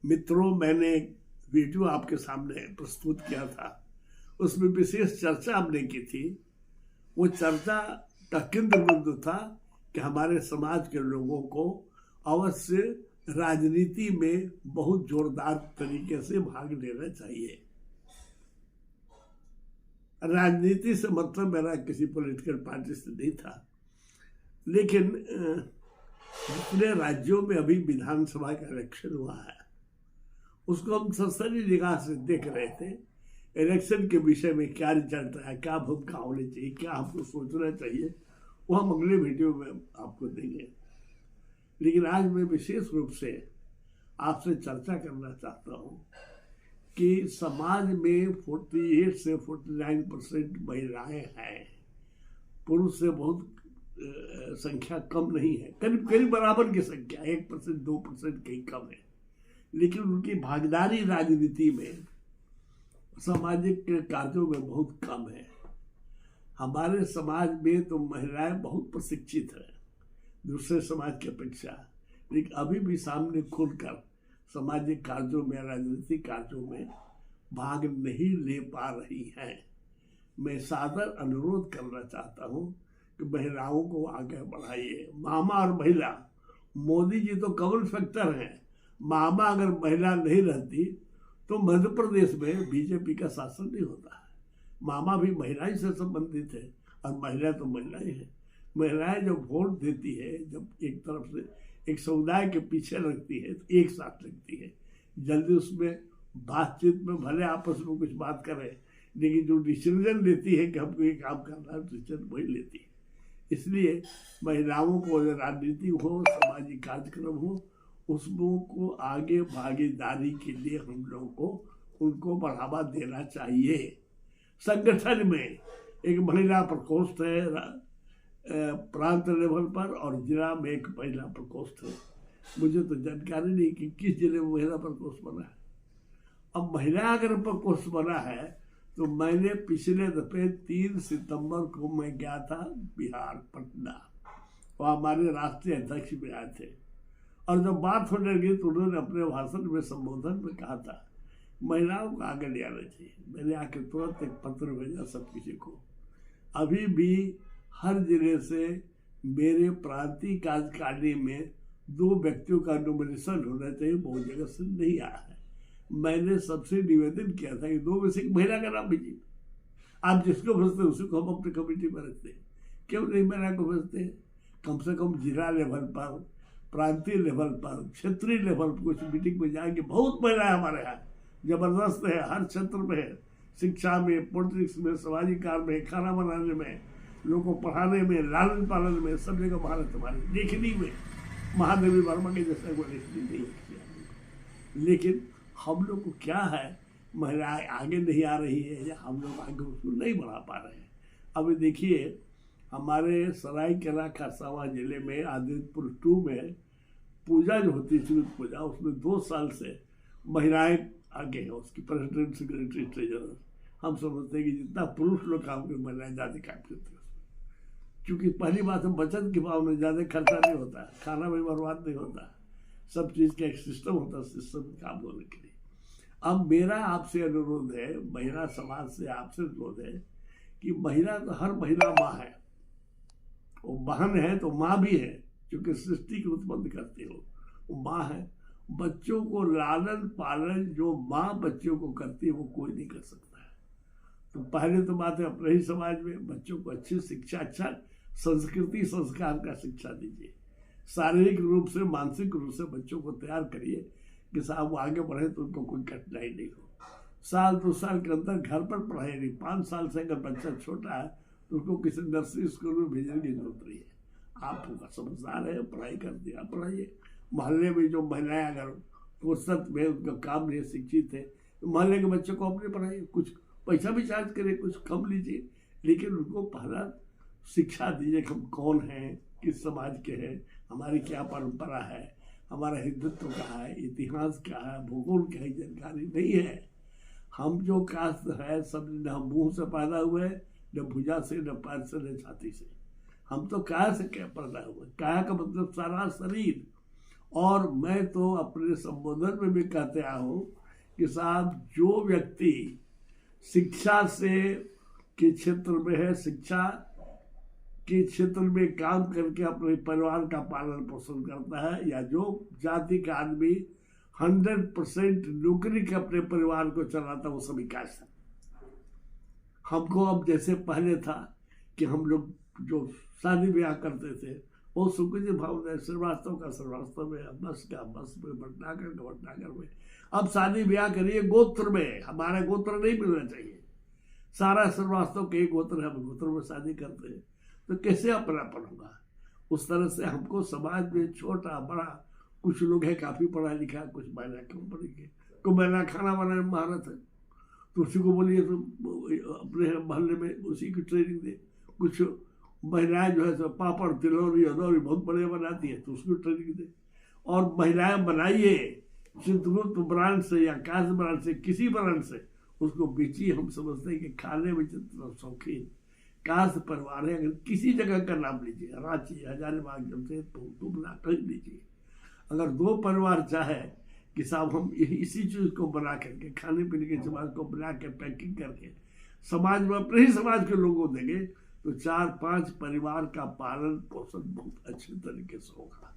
मित्रों, मैंने एक वीडियो आपके सामने प्रस्तुत किया था। उसमें विशेष चर्चा हमने की थी। वो चर्चा का केंद्र बिंदु था कि हमारे समाज के लोगों को अवश्य राजनीति में बहुत जोरदार तरीके से भाग लेना चाहिए। राजनीति से मतलब मेरा किसी पॉलिटिकल पार्टी से नहीं था, लेकिन जितने राज्यों में अभी विधानसभा का इलेक्शन हुआ है उसको हम ससरी निगाह से देख रहे थे। इलेक्शन के विषय में क्या रिजल्ट है, क्या भूमिका होनी चाहिए, क्या हमको सोचना चाहिए, वो हम अगले वीडियो में आपको देंगे। लेकिन आज मैं विशेष रूप से आपसे चर्चा करना चाहता हूँ कि समाज में 48 से 49% महिलाएं हैं। पुरुष से बहुत संख्या कम नहीं है, करीब करीब बराबर की संख्या, 1% 2% कहीं कम है। लेकिन उनकी भागीदारी राजनीति में, सामाजिक कार्यों में बहुत कम है। हमारे समाज में तो महिलाएं बहुत प्रशिक्षित हैं दूसरे समाज की अपेक्षा, लेकिन अभी भी सामने खुलकर सामाजिक कार्यों में, राजनीतिक कार्यों में भाग नहीं ले पा रही हैं। मैं सादर अनुरोध करना चाहता हूं कि महिलाओं को आगे बढ़ाइए। मामा और महिला, मोदी जी तो कमल फैक्टर हैं। मामा अगर महिला नहीं रहती तो मध्य प्रदेश में बीजेपी का शासन नहीं होता है। मामा भी महिला से संबंधित है और महिला तो महिलाएं हैं। महिलाएं जब वोट देती है, जब एक तरफ से एक समुदाय के पीछे लगती है तो एक साथ लगती है। जल्दी उसमें बातचीत में भले आपस में कुछ बात करें, लेकिन जो डिसीजन लेती है कि हमको ये काम करना है, डिसीजन वही लेती है। इसलिए महिलाओं को राजनीति हो, सामाजिक कार्यक्रम हो, उसमें को आगे भागीदारी के लिए हम लोगों को उनको बढ़ावा देना चाहिए। संगठन में एक महिला प्रकोष्ठ है प्रांत लेवल पर, और जिला में एक महिला प्रकोष्ठ है। मुझे तो जानकारी नहीं कि किस जिले में महिला प्रकोष्ठ बना है। अब महिला अगर प्रकोष्ठ बना है तो मैंने पिछले दफे 3 सितंबर को मैं गया था बिहार, पटना, वहाँ हमारे राष्ट्रीय अध्यक्ष भी आए थे। और जब बात होने लगी तो उन्होंने अपने भाषण में, संबोधन में कहा था महिलाओं को आगे ले आना चाहिए। मैंने आके तुरंत एक पत्र भेजा सब किसी को। अभी भी हर जिले से मेरे प्रांतीय कार्यकारिणी में 2 व्यक्तियों का नॉमिनेशन होना चाहिए, बहुत जगह से नहीं आया है। मैंने सबसे निवेदन किया था कि 2 में से एक महिला का नाम भेजिए। आप जिसको भेजते हैं उसी को हम अपनी कमेटी में रखते हैं, क्यों नहीं महिला को भेजते हैं? कम से कम जिला लेवल पर, प्रांतीय लेवल पर, क्षेत्रीय लेवल पर कुछ मीटिंग में जाएंगे। बहुत महिलाएं हमारे यहाँ जबरदस्त है, हर क्षेत्र में है, शिक्षा में, पॉलिटिक्स में, सामाजिक कार्य में, खाना बनाने में, लोगों को पढ़ाने में, लालन पालन में, सब जगह भारत हमारे। लेखनी में महादेवी वर्मा के जैसा कोई लेखनी नहीं है। लेकिन हम लोग को क्या है, महिलाएं आगे नहीं आ रही है या हम लोग आगे उसको नहीं बढ़ा पा रहे हैं। अभी देखिए हमारे सरायकेला खरसावां जिले में आदित्यपुर 2 में पूजा जो होती है, सूर्य पूजा, उसमें 2 साल से महिलाएं आगे हैं। उसकी प्रेसिडेंट, सेक्रेटरी, ट्रेजरर। हम समझते हैं कि जितना पुरुष लोग काम करते, महिलाएं ज़्यादा काम करती है। क्योंकि पहली बात है, बचत के भाव में ज़्यादा खर्चा नहीं होता है, खाना भी बर्बाद नहीं होता, सब चीज़ का एक सिस्टम होता है, सिस्टम काम होने के लिए। अब मेरा आपसे अनुरोध है, महिला समाज से आपसे अनुरोध है कि महिला तो हर महिला माँ है, वो बहन है तो माँ भी है, क्योंकि सृष्टि को उत्पन्न करती हो, वो माँ है। बच्चों को लालन पालन जो माँ बच्चों को करती है वो कोई नहीं कर सकता है। तो पहले तो बात है अपने ही समाज में बच्चों को अच्छी शिक्षा, अच्छा संस्कृति संस्कार का शिक्षा दीजिए। शारीरिक रूप से, मानसिक रूप से बच्चों को तैयार करिए कि साहब वो आगे बढ़े तो उनको कोई कठिनाई नहीं हो। 1-2 साल के अंदर घर पर पढ़ाई नहीं, 5 साल से अगर बच्चा छोटा है तो उसको किसी नर्सरी स्कूल में भेजने की जरूरत नहीं है। आप समझदार है, पढ़ाई कर दिया, पढ़ाइए। मोहल्ले में जो महिलाएं अगर फुर्सत में उनका काम नहीं, शिक्षित है, तो मोहल्ले के बच्चों को अपने पढ़ाइए। कुछ पैसा भी चार्ज करें, कुछ कम लीजिए, लेकिन उनको पहला शिक्षा दीजिए कि हम कौन हैं, किस समाज के हैं, हमारी क्या परंपरा है, हमारा हिंदुत्व क्या है, इतिहास क्या है, भूगोल क्या है, जानकारी नहीं है। हम जो कास्ट है सब न मुंह से पैदा हुए, न भुजा से, न पैर से, न छाती से। हम तो काया से क्या पैदा हुए। काया का मतलब सारा शरीर, और मैं तो अपने संबोधन में भी कहते आया हूँ कि साहब जो व्यक्ति शिक्षा से के क्षेत्र में है, शिक्षा के क्षेत्र में काम करके अपने परिवार का पालन पोषण करता है, या जो जाति का आदमी 100% नौकरी के अपने परिवार को चलाता, वो सभी कास्ट है। हमको अब जैसे पहले था कि हम लोग जो शादी ब्याह करते थे वो सुखजी भावना श्रीवास्तव का श्रीवास्तव में, बस का बस में, भटनागर का भटनागर में। अब शादी ब्याह करिए गोत्र में, हमारा गोत्र नहीं मिलना चाहिए, सारा श्रीवास्तव के गोत्र है, हम गोत्र में शादी करते हैं, तो कैसे अपनापन होगा। उस तरह से हमको समाज में छोटा बड़ा, कुछ लोग हैं काफी पढ़ा लिखा, कुछ महिला कम पढ़ी लिखी, कोई महिला खाना बनाने में महारत है तो उसी को बोलिए तो अपने मोहल्ले में उसी की ट्रेनिंग दे। कुछ महिलाएं जो है तो पापड़ तिलौरी अदौरी बहुत बढ़िया बनाती है तो उसको ट्रेनिंग दे। और महिलाएं बनाइए चित्रगुप्त ब्रांड से या काश ब्रांड से, किसी ब्रांड से उसको बेचिए। हम समझते हैं कि खाने में जितना शौकीन काश परिवार है, अगर किसी जगह का नाम लीजिए, रांची, हजारीबाग, जमशेदपुर, दुबला, कहीं लीजिए, अगर दो परिवार चाहे कि साहब हम इसी चीज को बना करके, खाने पीने के समाज को बना के पैकिंग करके समाज में अपने ही समाज के लोगों को देंगे तो 4-5 परिवार का पालन पोषण बहुत अच्छे तरीके से होगा।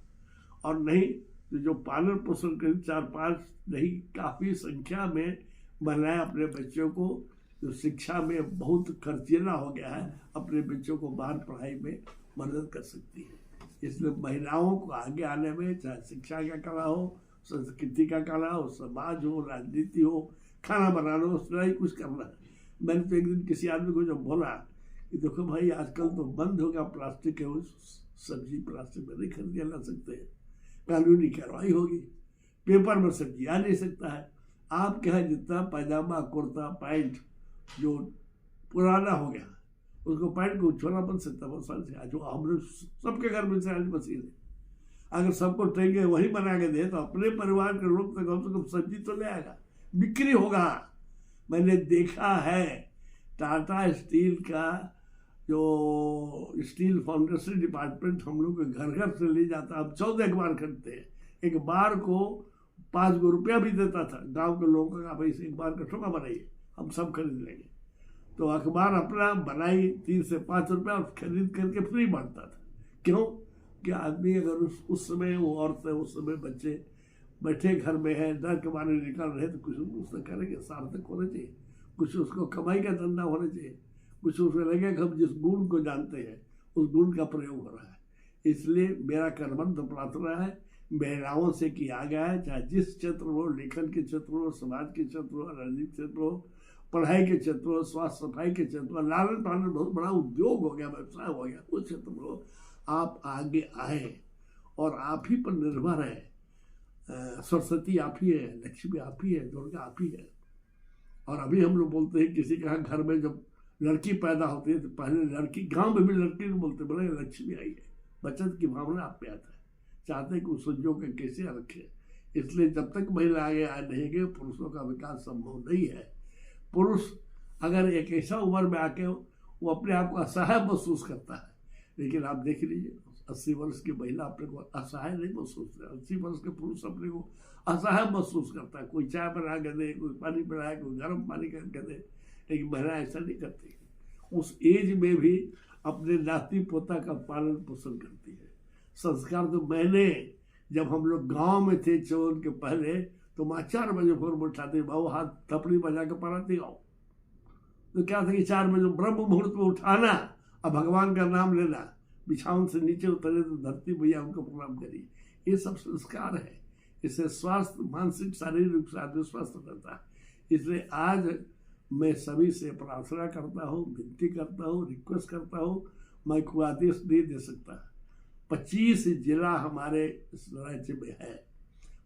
और नहीं तो जो पालन पोषण करें 4-5 नहीं, काफी संख्या में महिलाएं अपने बच्चों को, जो शिक्षा में बहुत खर्चीला हो गया है, अपने बच्चों को बाहर पढ़ाई में मदद कर सकती है। इसलिए महिलाओं को आगे आने में, चाहे शिक्षा का कला हो, संस्कृति का कला हो, समाज हो, राजनीति हो, खाना बनाना हो, उसका ही कुछ करना है। मैंने तो एक दिन किसी आदमी को जब बोला कि देखो भाई आजकल तो बंद हो गया प्लास्टिक है, सब्जी प्लास्टिक में नहीं खरीद ला सकते हैं, कानूनी कार्रवाई होगी, पेपर में सब्जी आ नहीं सकता है। आपके यहाँ जितना पैजामा कुर्ता पैंट जो पुराना हो गया उसको पैंट को छोड़ा बन सकता है बहुत साल से। जो हम लोग सबके घर में से मशीन है, अगर सबको ट्रेंगे वही बना के दे तो अपने परिवार के लोग तो कम से कम सब्जी तो ले आएगा, बिक्री होगा। मैंने देखा है टाटा स्टील का जो स्टील फाउंडेशन डिपार्टमेंट हम लोग के घर घर से ले जाता, हम 14 अखबार खरीदते हैं, एक बार को 5 रुपया भी देता था गांव के लोगों का, भाई एक बार का ठोका बनाइए हम सब खरीद लेंगे। तो अखबार अपना बनाई 3 से 5 रुपया खरीद करके फ्री बांटता था। क्यों कि आदमी अगर उस समय वो औरतें, उस समय बच्चे बैठे घर में है, डर के मारे निकल रहे तो कुछ उससे करेंगे, सार्थक होना चाहिए, कुछ उसको कमाई का धंधा होना चाहिए, कुछ उसमें लगे कि हम जिस गुण को जानते हैं उस गुण का प्रयोग हो रहा है। इसलिए मेरा करबंद प्रार्थना है महिलाओं से किया गया है, चाहे जिस क्षेत्र हो, लेखन के क्षेत्र हो, समाज के क्षेत्र हो, राजनीतिक क्षेत्र हो, पढ़ाई के क्षेत्र हो, स्वास्थ्य सफाई के क्षेत्र हो, लालन पालन बहुत बड़ा उद्योग हो गया, व्यवसाय हो गया, उस क्षेत्र में हो, आप आगे आए और आप ही पर निर्भर है। सरस्वती आप ही है, लक्ष्मी आप ही है, दुर्गा आप ही है। और अभी हम लोग बोलते हैं किसी के घर में जब लड़की पैदा होती है तो पहले लड़की, गांव में भी लड़की को बोलते बोले लक्ष्मी आई है, बचत की भावना आप पे आता है, चाहते कि उस संजोग के कैसे रखे। इसलिए जब तक महिला आगे आ नहीं गए पुरुषों का विकास संभव नहीं है। पुरुष अगर एक ऐसा उम्र में आके वो अपने आप को असहाय महसूस करता है, लेकिन आप देख लीजिए 80 वर्ष की महिला अपने को असहाय नहीं महसूस करता, 80 वर्ष के पुरुष अपने को असहाय महसूस करता है। कोई चाय बना के दे, कोई पानी बनाए, कोई गर्म पानी करके दे, लेकिन महिला ऐसा नहीं करती। उस एज में भी अपने नाती पोता का पालन पोषण करती है। संस्कार तो मैंने, जब हम लोग गांव में थे 54 के पहले, तो माँ 4 बजे भोर में उठाते, बाबू हाथ थपड़ी बजा के पढ़ाते गाओ, तो क्या था कि 4 बजे ब्रह्म मुहूर्त में उठाना और भगवान का नाम लेना, बिछावन से नीचे उतरे तो धरती भैया उनको प्रणाम करिए। ये सब संस्कार है, इससे स्वास्थ्य, मानसिक शारीरिक आदमी स्वस्थ रहता है। इसलिए आज मैं सभी से प्रार्थना करता हूँ, विनती करता हूँ, रिक्वेस्ट करता हूँ, मैं कोई आदेश नहीं दे सकता। 25 जिला हमारे इस राज्य में है,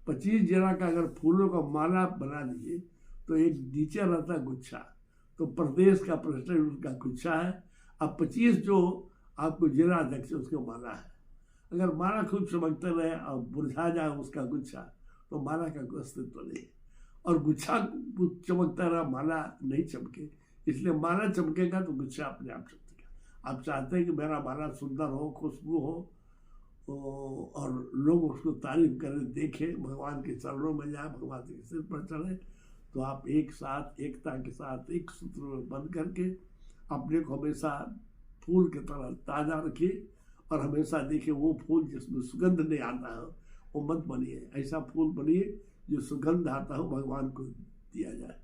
25 जिला का अगर फूलों का माला बना दीजिए तो एक नीचे रहता गुच्छा, तो प्रदेश का प्रेसिडेंट उसका गुच्छा है। अब 25 जो आपको जिला अध्यक्ष उसको माला है। अगर माला खूब चमकते रहे और बुझा जाए उसका गुच्छा तो माला का कोई अस्तित्व नहीं। और गुच्छा चमकता रहा, माला नहीं चमके, इसलिए माला चमकेगा तो गुच्छा अपने आप चमकेगा। आप चाहते हैं कि मेरा माला सुंदर हो, खुशबू हो, और लोग उसको तारीफ करें, देखें, भगवान के चरणों में जाए, भगवान के सिर पर चढ़े, तो आप एक साथ एकता के साथ एक सूत्र में बंध करके अपने को हमेशा फूल की तरह ताज़ा रखिए और हमेशा देखिए वो फूल जिसमें सुगंध नहीं आता है वो मत बनिए, ऐसा फूल बनिए जो सुगंध आता हो भगवान को दिया जाए।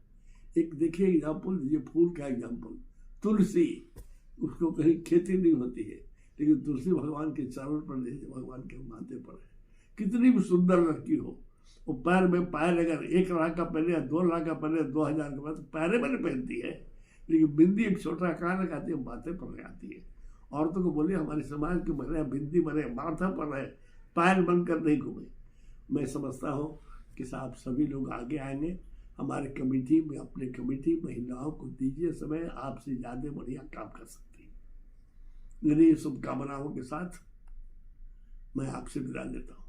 एक देखिए एग्जाम्पल, ये फूल का एग्जाम्पल, तुलसी, उसको कहीं खेती नहीं होती है, लेकिन तुलसी भगवान के चरण पर नहीं, भगवान के माथे पर है। कितनी भी सुंदर लड़की हो, वो पैर में पायल अगर 1 लाख का पहने या 2 लाख का पहने, 2000 के बाद पैरे में नहीं पहनती है, लेकिन बिंदी एक छोटा कहाँ लगाती है, माथे पर लगाती है। औरतों को बोलिए हमारे समाज के बने बिंदी बने माथा पर रहे, पायल बनकर नहीं घूमे। मैं समझता हूँ कि साहब सभी लोग आगे आएंगे, हमारे कमेटी में अपने कमेटी महिलाओं को दीजिए समय, आपसे ज़्यादा बढ़िया काम कर सकती है। मेरी शुभकामनाओं के साथ मैं आपसे विदा लेता हूँ।